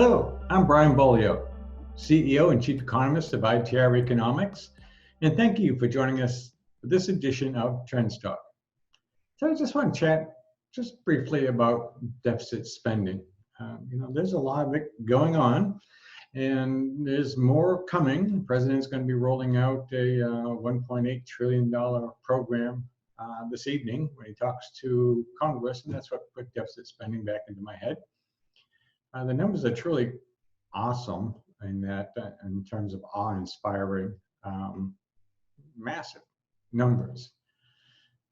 Hello, I'm Brian Beaulieu, CEO and Chief Economist of ITR Economics, and thank you for joining us for this edition of Trends Talk. So I just want to chat just briefly about deficit spending. There's a lot of it going on, and there's more coming. The president's going to be rolling out a $1.8 trillion program this evening when he talks to Congress, and that's what put deficit spending back into my head. The numbers are truly awesome in that, in terms of awe-inspiring, massive numbers.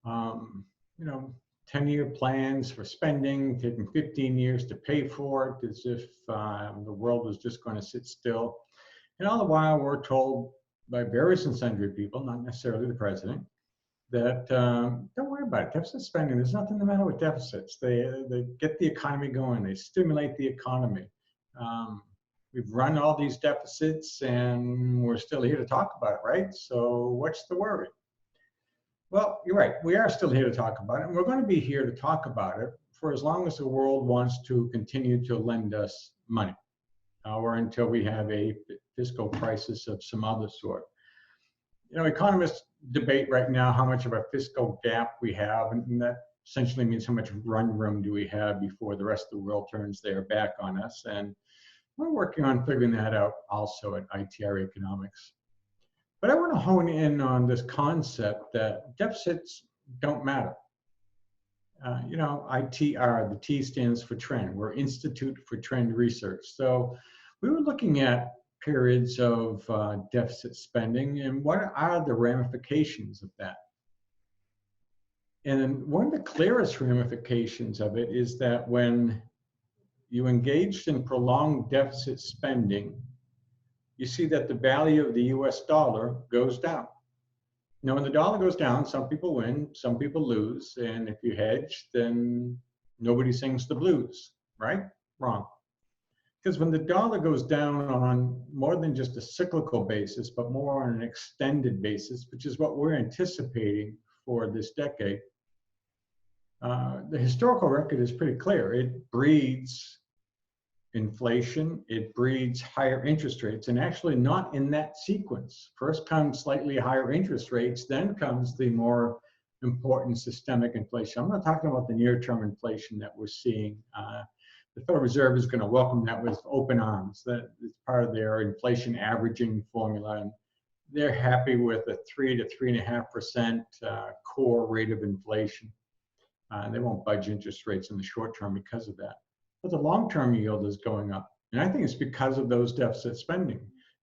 10-year plans for spending, taking 15 years to pay for it, as if the world was just going to sit still. And all the while, we're told by various and sundry people, not necessarily the president, that don't worry about it. Deficit spending, there's nothing the matter with deficits. They get the economy going. They stimulate the economy. We've run all these deficits and we're still here to talk about it, right? So what's the worry? Well, you're right. We are still here to talk about it. And we're going to be here to talk about it for as long as the world wants to continue to lend us money, or until we have a fiscal crisis of some other sort. Economists debate right now how much of a fiscal gap we have, and that essentially means how much run room do we have before the rest of the world turns their back on us. And we're working on figuring that out also at ITR Economics. But I want to hone in on this concept that deficits don't matter. ITR, the T stands for trend. We're Institute for Trend Research. So we were looking at periods of deficit spending and what are the ramifications of that. And one of the clearest ramifications of it is that when you engaged in prolonged deficit spending, you see that the value of the US dollar goes down. Now, when the dollar goes down, some people win, some people lose. And if you hedge, then nobody sings the blues, right? Wrong. Because when the dollar goes down on more than just a cyclical basis, but more on an extended basis, which is what we're anticipating for this decade, the historical record is pretty clear. It breeds inflation, it breeds higher interest rates, and actually not in that sequence. First comes slightly higher interest rates, then comes the more important systemic inflation. I'm not talking about the near-term inflation that we're seeing. The Federal Reserve is going to welcome that with open arms. That is part of their inflation averaging formula, and they're happy with a 3 to 3.5% core rate of inflation. They won't budge interest rates in the short term because of that. But the long-term yield is going up, and I think it's because of those deficit spending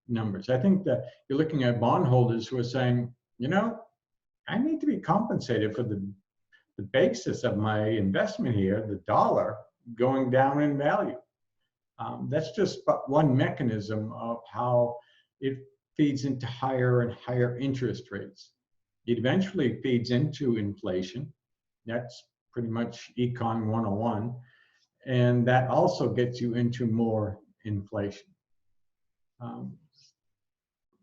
numbers. I think that you're looking at bondholders who are saying, I need to be compensated for the basis of my investment here, the dollar, going down in value. That's just but one mechanism of how it feeds into higher and higher interest rates. It eventually feeds into inflation. That's pretty much Econ 101. And that also gets you into more inflation.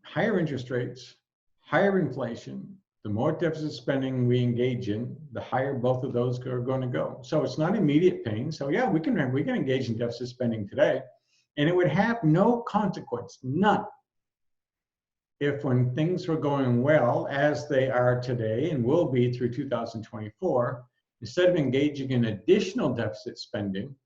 Higher interest rates, higher inflation, the more deficit spending we engage in, the higher both of those are going to go. So it's not immediate pain. So yeah, we can engage in deficit spending today, and it would have no consequence, none, if when things were going well, as they are today and will be through 2024, instead of engaging in additional deficit spending,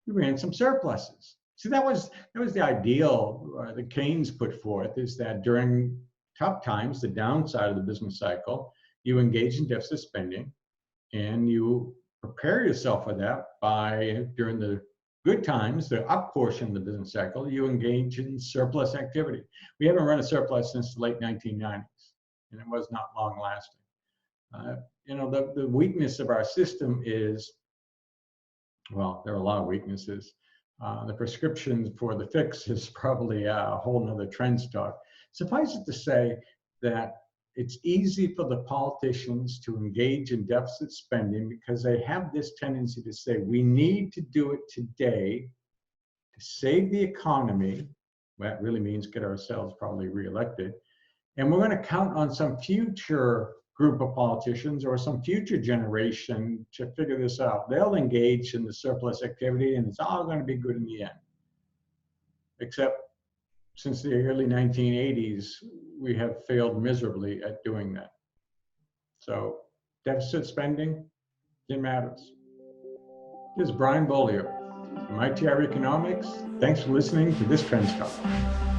we ran some surpluses. See, that was the ideal that Keynes put forth, is that during tough times, the downside of the business cycle, you engage in deficit spending and you prepare yourself for that by, during the good times, the up portion of the business cycle, you engage in surplus activity. We haven't run a surplus since the late 1990s, and it was not long lasting. The weakness of our system is, well, there are a lot of weaknesses. The prescription for the fix is probably a whole nother Trends Talk. Suffice it to say that it's easy for the politicians to engage in deficit spending because they have this tendency to say, we need to do it today to save the economy. That really means get ourselves probably reelected. And we're going to count on some future group of politicians or some future generation to figure this out. They'll engage in the surplus activity and it's all going to be good in the end. except since the early 1980s, we have failed miserably at doing that. So deficit spending, it matters. This is Brian Beaulieu from ITR Economics. Thanks for listening to this Trends Talk.